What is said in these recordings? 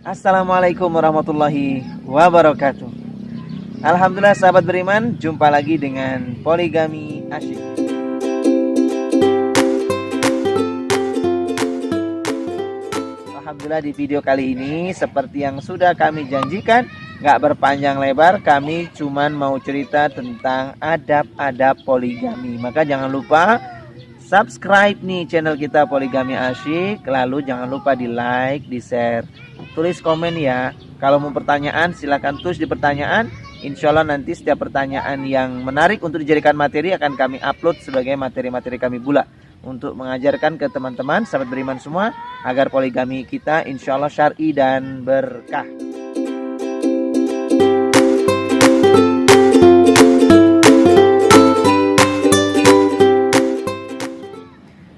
Assalamualaikum warahmatullahi wabarakatuh. Alhamdulillah sahabat beriman, jumpa lagi dengan Poligami Asyik. Alhamdulillah di video kali ini seperti yang sudah kami janjikan, gak berpanjang lebar, kami cuman mau cerita tentang adab-adab poligami. Maka jangan lupa subscribe nih channel kita Poligami Asyik. Lalu jangan lupa di like, di share, tulis komen ya. Kalau mau pertanyaan silahkan tulis di pertanyaan. Insya Allah nanti setiap pertanyaan yang menarik untuk dijadikan materi akan kami upload sebagai materi-materi kami pula, untuk mengajarkan ke teman-teman sahabat beriman semua agar poligami kita insya Allah syar'i dan berkah.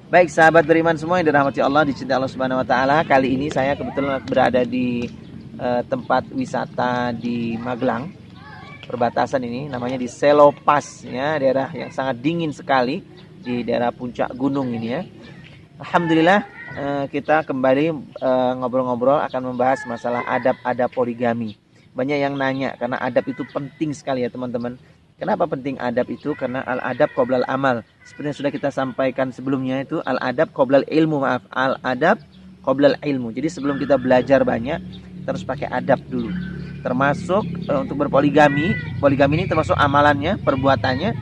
Baik sahabat beriman semua yang dirahmati Allah, dicintai Allah Subhanahu wa taala. Kali ini saya kebetulan berada di tempat wisata di Magelang. Perbatasan ini namanya di Selopas ya, daerah yang sangat dingin sekali di daerah puncak gunung ini ya. Alhamdulillah kita kembali ngobrol-ngobrol akan membahas masalah adab-adab poligami. Banyak yang nanya karena adab itu penting sekali ya teman-teman. Kenapa penting adab itu? Karena al-adab qoblal amal. Seperti yang sudah kita sampaikan sebelumnya itu al-adab qoblal ilmu, al-adab qoblal ilmu. Jadi sebelum kita belajar banyak, kita harus pakai adab dulu. Termasuk untuk berpoligami. Poligami ini termasuk amalannya, perbuatannya.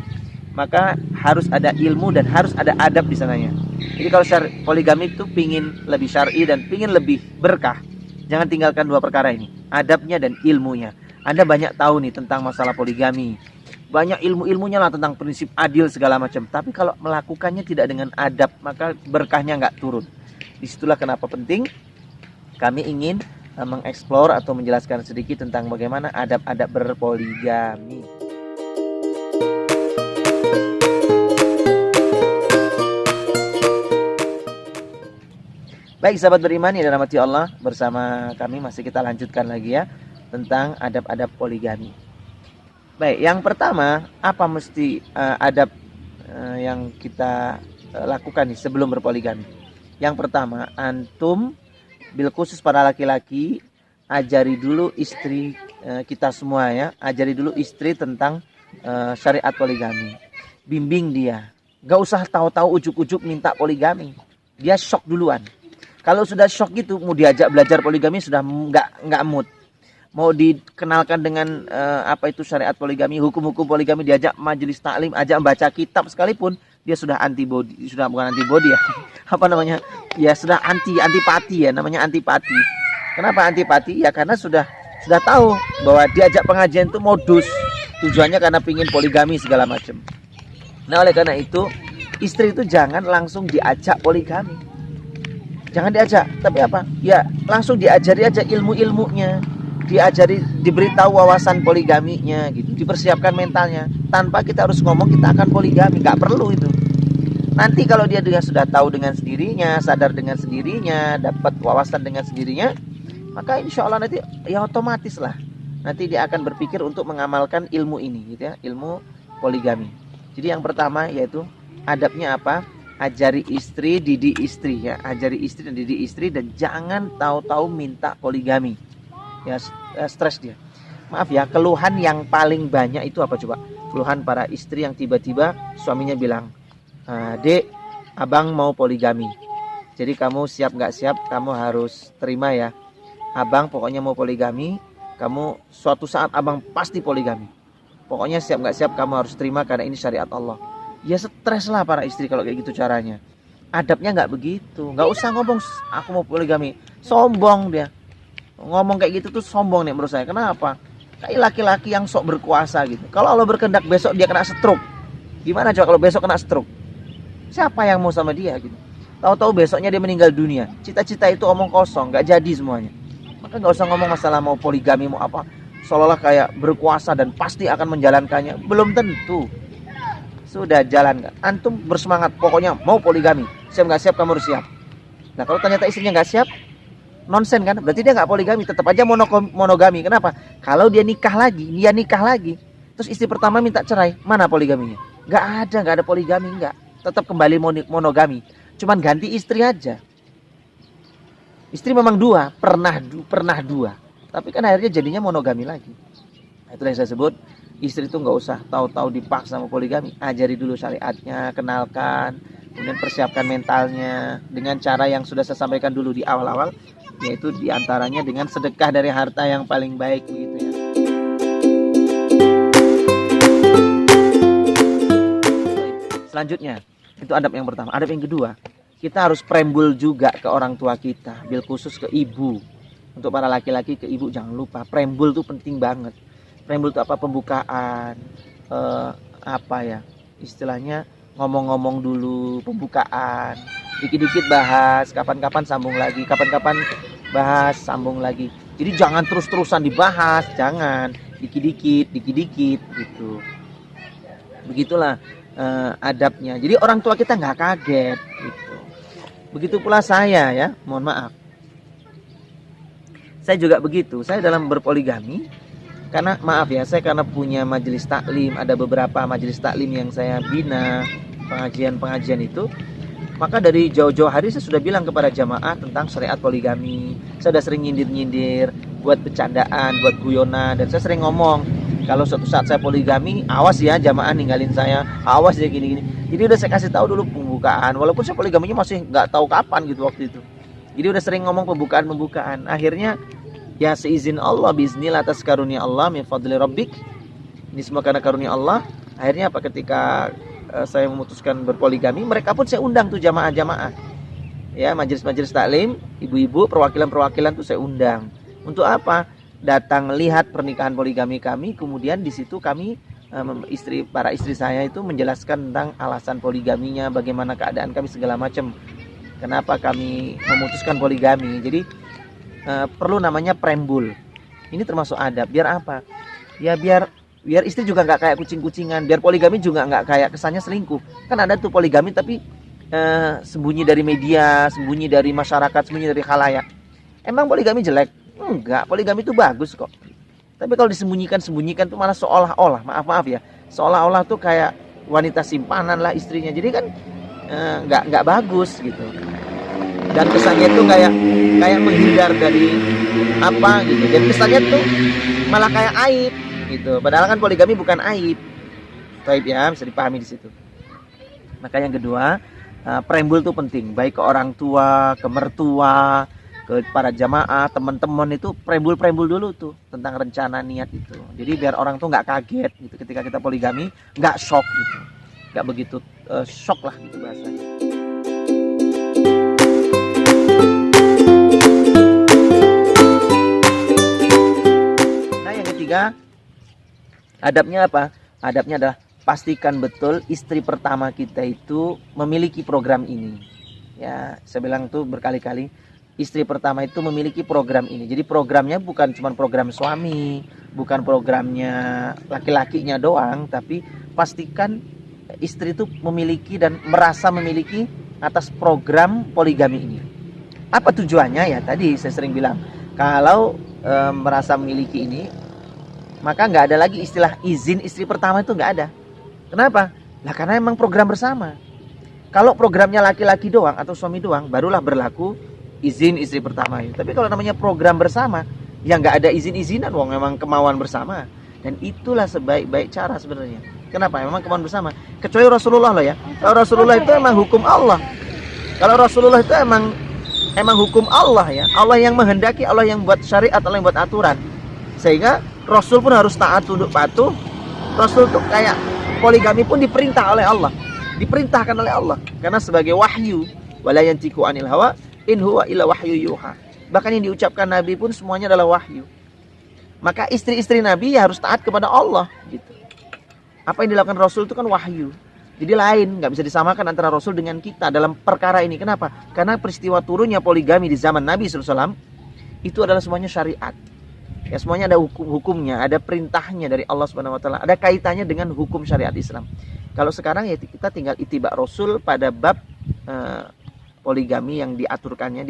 Maka harus ada ilmu dan harus ada adab di sananya. Jadi kalau poligami itu pingin lebih syar'i dan pingin lebih berkah, jangan tinggalkan dua perkara ini, adabnya dan ilmunya. Anda banyak tahu nih tentang masalah poligami, banyak ilmu-ilmunya lah tentang prinsip adil segala macam. Tapi kalau melakukannya tidak dengan adab, maka berkahnya nggak turun. Disitulah kenapa penting kami ingin mengeksplor atau menjelaskan sedikit tentang bagaimana adab-adab berpoligami. Baik sahabat beriman yang dirahmati Allah, bersama kami masih kita lanjutkan lagi ya tentang adab-adab poligami. Baik, yang pertama, apa mesti adab yang kita lakukan nih sebelum berpoligami? Yang pertama, antum bil khusus para laki-laki, ajari dulu istri kita semua ya, ajari dulu istri tentang syariat poligami. Bimbing dia, gak usah tahu-tahu ujuk-ujuk minta poligami. Dia shock duluan. Kalau sudah shock gitu, mau diajak belajar poligami sudah nggak mood. Mau dikenalkan dengan apa itu syariat poligami, hukum-hukum poligami, diajak majelis taklim, ajak membaca kitab sekalipun, dia sudah antibody, sudah bukan antibody ya, apa namanya? Ya sudah antipati ya, namanya antipati. Kenapa antipati? Ya karena sudah tahu bahwa diajak pengajian itu modus, tujuannya karena pingin poligami segala macam. Nah oleh karena itu istri itu jangan langsung diajak poligami. Jangan diajak, tapi apa? Ya langsung diajari aja ilmu-ilmunya, diajari, diberitahu wawasan poligaminya gitu, dipersiapkan mentalnya. Tanpa kita harus ngomong kita akan poligami, nggak perlu itu. Nanti kalau dia sudah tahu dengan sendirinya, sadar dengan sendirinya, dapat wawasan dengan sendirinya, maka insya Allah nanti ya otomatis lah. Nanti dia akan berpikir untuk mengamalkan ilmu ini gitu ya, ilmu poligami. Jadi yang pertama yaitu adabnya apa? Ajari istri, didik istri ya, ajari istri dan didik istri, dan jangan tahu-tahu minta poligami. Ya stres dia. Maaf ya, keluhan yang paling banyak itu apa coba? Keluhan para istri yang tiba-tiba suaminya bilang, "Dek, abang mau poligami. Jadi kamu siap nggak siap, kamu harus terima ya. Abang pokoknya mau poligami, kamu suatu saat abang pasti poligami. Pokoknya siap nggak siap kamu harus terima karena ini syariat Allah." Ya stres lah para istri kalau kayak gitu caranya. Adabnya nggak begitu. Nggak usah ngomong aku mau poligami. Sombong dia. Ngomong kayak gitu tuh sombong nih menurut saya. Kenapa? Kayak laki-laki yang sok berkuasa gitu. Kalau Allah berkehendak besok dia kena stroke, gimana coba kalau besok kena stroke? Siapa yang mau sama dia gitu? Tahu-tahu besoknya dia meninggal dunia. Cita-cita itu omong kosong, nggak jadi semuanya. Maka nggak usah ngomong masalah mau poligami mau apa, seolah-olah kayak berkuasa dan pasti akan menjalankannya. Belum tentu. Sudah jalan, antum bersemangat pokoknya mau poligami, siap nggak siap kamu harus siap. Nah kalau ternyata istrinya nggak siap, nonsen kan, berarti dia nggak poligami, tetap aja monogami. Kenapa? Kalau dia nikah lagi, terus istri pertama minta cerai, mana poligaminya? Nggak ada poligami, nggak, tetap kembali monogami, cuman ganti istri aja. Istri memang dua, pernah dua, tapi kan akhirnya jadinya monogami lagi. Nah, itu yang saya sebut, istri itu nggak usah tahu-tahu dipaksa sama poligami. Ajari dulu syariatnya, kenalkan, kemudian persiapkan mentalnya dengan cara yang sudah saya sampaikan dulu di awal-awal, yaitu diantaranya dengan sedekah dari harta yang paling baik, begitu ya. Selanjutnya, itu adab yang pertama. Adab yang kedua, kita harus preambul juga ke orang tua kita, bil khusus ke ibu. Untuk para laki-laki ke ibu jangan lupa, preambul itu penting banget. Preambul itu apa? Pembukaan, apa ya? Istilahnya ngomong-ngomong dulu, pembukaan. Dikit-dikit bahas, kapan-kapan sambung lagi, kapan-kapan bahas, sambung lagi. Jadi jangan terus-terusan dibahas, jangan. Dikit-dikit gitu. Begitulah adabnya. Jadi orang tua kita nggak kaget gitu. Begitu pula saya ya, mohon maaf. Saya juga begitu. Saya dalam berpoligami, karena maaf ya, saya karena punya majelis taklim, ada beberapa majelis taklim yang saya bina, pengajian itu, maka dari jauh-jauh hari saya sudah bilang kepada jamaah tentang syariat poligami. Saya sudah sering nyindir-nyindir, buat bercandaan, buat guyonan, dan saya sering ngomong, kalau suatu saat saya poligami, awas ya jamaah ninggalin saya, awas ya gini-gini. Jadi udah saya kasih tahu dulu pembukaan, walaupun saya poligaminya masih nggak tahu kapan gitu waktu itu. Jadi udah sering ngomong pembukaan. Akhirnya ya seizin Allah, biiznillah, atas karunia Allah, min fadli rabbik. Ini semua karena karunia Allah. Akhirnya apa, ketika saya memutuskan berpoligami, mereka pun saya undang tuh jamaah-jamaah. Ya, majelis-majelis taklim, ibu-ibu, perwakilan-perwakilan tuh saya undang. Untuk apa? Datang lihat pernikahan poligami kami, kemudian di situ kami para istri saya itu menjelaskan tentang alasan poligaminya, bagaimana keadaan kami segala macam. Kenapa kami memutuskan poligami. Jadi perlu namanya preambul. Ini termasuk adab. Biar apa? Ya biar istri juga nggak kayak kucing-kucingan. Biar poligami juga nggak kayak kesannya selingkuh. Kan ada tuh poligami tapi sembunyi dari media, sembunyi dari masyarakat, sembunyi dari khalayak. Emang poligami jelek? Enggak, poligami itu bagus kok. Tapi kalau disembunyikan tuh malah seolah-olah, maaf ya, seolah-olah tuh kayak wanita simpanan lah istrinya. Jadi kan nggak bagus gitu. Dan kesannya tuh kayak menghindar dari apa gitu. Dan kesannya tuh malah kayak aib gitu. Padahal kan poligami bukan aib. Baik ya, bisa dipahami di situ. Maka yang kedua, preambul tuh penting, baik ke orang tua, ke mertua, ke para jamaah, teman-teman, itu preambul dulu tuh tentang rencana niat itu. Jadi biar orang tuh nggak kaget gitu ketika kita poligami, nggak shock gitu, nggak begitu shock lah gitu bahasanya. Nah yang ketiga, adabnya apa? Adabnya adalah pastikan betul istri pertama kita itu memiliki program ini. Ya, saya bilang tuh berkali-kali, istri pertama itu memiliki program ini. Jadi programnya bukan cuma program suami, bukan programnya laki-lakinya doang, tapi pastikan istri itu memiliki dan merasa memiliki atas program poligami ini. Apa tujuannya? Ya tadi saya sering bilang, kalau merasa memiliki ini, maka nggak ada lagi istilah izin istri pertama, itu nggak ada. Kenapa? Lah karena emang program bersama. Kalau programnya laki-laki doang atau suami doang, barulah berlaku izin istri pertama itu. Tapi kalau namanya program bersama, ya nggak ada izin-izinan, wong memang kemauan bersama. Dan itulah sebaik-baik cara sebenarnya. Kenapa? Memang kemauan bersama. Kecuali Rasulullah loh ya. Kalau Rasulullah itu emang hukum Allah. Kalau Rasulullah itu emang hukum Allah ya. Allah yang menghendaki, Allah yang buat syariat, Allah yang buat aturan. Sehingga Rasul pun harus taat, tunduk patuh. Rasul tuh kayak poligami pun diperintah oleh Allah. Diperintahkan oleh Allah. Karena sebagai wahyu, wala yantiqu anil hawa in huwa illa wahyu yuha. Bahkan yang diucapkan Nabi pun semuanya adalah wahyu. Maka istri-istri Nabi ya harus taat kepada Allah gitu. Apa yang dilakukan Rasul itu kan wahyu. Jadi lain, nggak bisa disamakan antara Rasul dengan kita dalam perkara ini. Kenapa? Karena peristiwa turunnya poligami di zaman Nabi SAW itu adalah semuanya syariat. Ya semuanya ada hukum-hukumnya, ada perintahnya dari Allah Subhanahu wa taala, ada kaitannya dengan hukum syariat Islam. Kalau sekarang ya kita tinggal ittiba Rasul pada bab poligami yang diaturkannya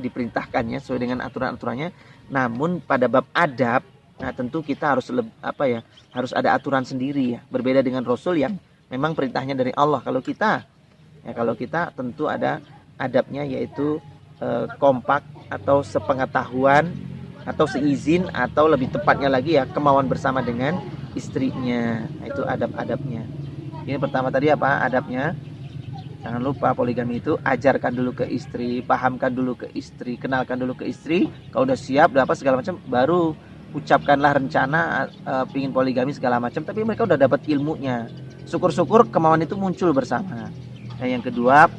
diperintahkannya sesuai dengan aturan-aturannya. Namun pada bab adab, nah tentu kita harus harus ada aturan sendiri ya, berbeda dengan Rasul yang memang perintahnya dari Allah. Kalau kita tentu ada adabnya, yaitu kompak atau sepengetahuan atau seizin, atau lebih tepatnya lagi ya kemauan bersama dengan istrinya. Nah, itu adab-adabnya. Ini pertama tadi apa adabnya? Jangan lupa poligami itu ajarkan dulu ke istri, pahamkan dulu ke istri, kenalkan dulu ke istri. Kalau udah siap, udah apa segala macam, baru ucapkanlah rencana pingin poligami segala macam. Tapi mereka udah dapat ilmunya. Syukur-syukur kemauan itu muncul bersama. Nah, yang kedua,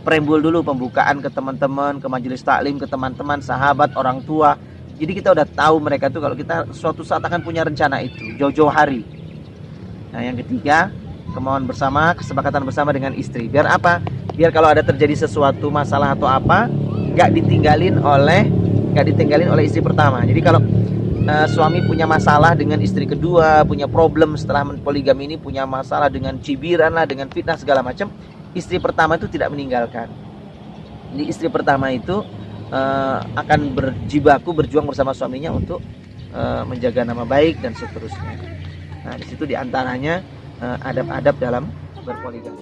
preambul dulu, pembukaan ke teman-teman, ke majelis taklim, ke teman-teman, sahabat, orang tua. Jadi kita udah tahu mereka tuh kalau kita suatu saat akan punya rencana itu jauh-jauh hari. Nah, yang ketiga, kemauan bersama, kesepakatan bersama dengan istri. Biar apa? Biar kalau ada terjadi sesuatu masalah atau apa, nggak ditinggalin oleh istri pertama. Jadi kalau suami punya masalah dengan istri kedua, punya problem setelah poligami ini, punya masalah dengan cibiran lah, dengan fitnah segala macam, istri pertama itu tidak meninggalkan. Jadi istri pertama itu akan berjibaku, berjuang bersama suaminya untuk menjaga nama baik dan seterusnya. Nah, di situ diantaranya adab-adab dalam berpoligami.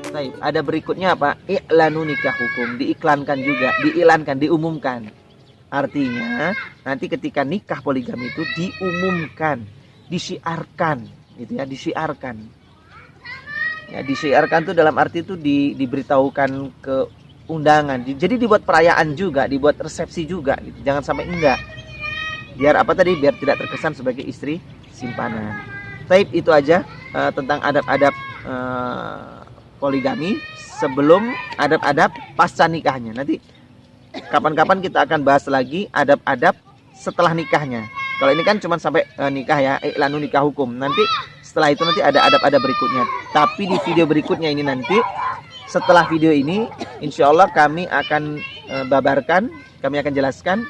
Baik, ada berikutnya apa? I'lanu nikah hukum, diiklankan juga, diumumkan. Artinya nanti ketika nikah poligami itu diumumkan, disiarkan, gitu ya, disiarkan. Ya, disiarkan itu dalam arti itu diberitahukan ke undangan. Jadi dibuat perayaan juga, dibuat resepsi juga, gitu. Jangan sampai enggak. Biar apa tadi? Biar tidak terkesan sebagai istri simpanan. Taib, itu aja tentang adab-adab poligami sebelum adab-adab pasca nikahnya. Nanti kapan-kapan kita akan bahas lagi adab-adab setelah nikahnya. Kalau ini kan cuma sampai nikah ya, i'lanu nikah hukum. Nanti setelah itu nanti ada adab-adab berikutnya. Tapi di video berikutnya ini nanti, setelah video ini, insya Allah kami akan babarkan, kami akan jelaskan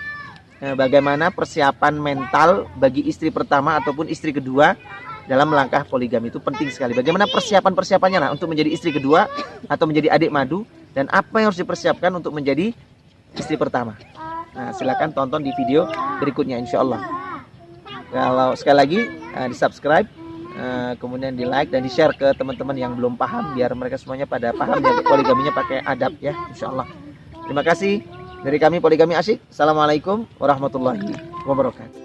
bagaimana persiapan mental bagi istri pertama ataupun istri kedua dalam melangkah poligami. Itu penting sekali. Bagaimana persiapan-persiapannya lah untuk menjadi istri kedua atau menjadi adik madu, dan apa yang harus dipersiapkan untuk menjadi istri pertama. Nah, silakan tonton di video berikutnya insya Allah. Kalau sekali lagi di subscribe, kemudian di like dan di share ke teman-teman yang belum paham, biar mereka semuanya pada paham ya poligaminya pakai adab ya insya Allah. Terima kasih dari kami Poligami Asyik. Assalamualaikum warahmatullahi wabarakatuh.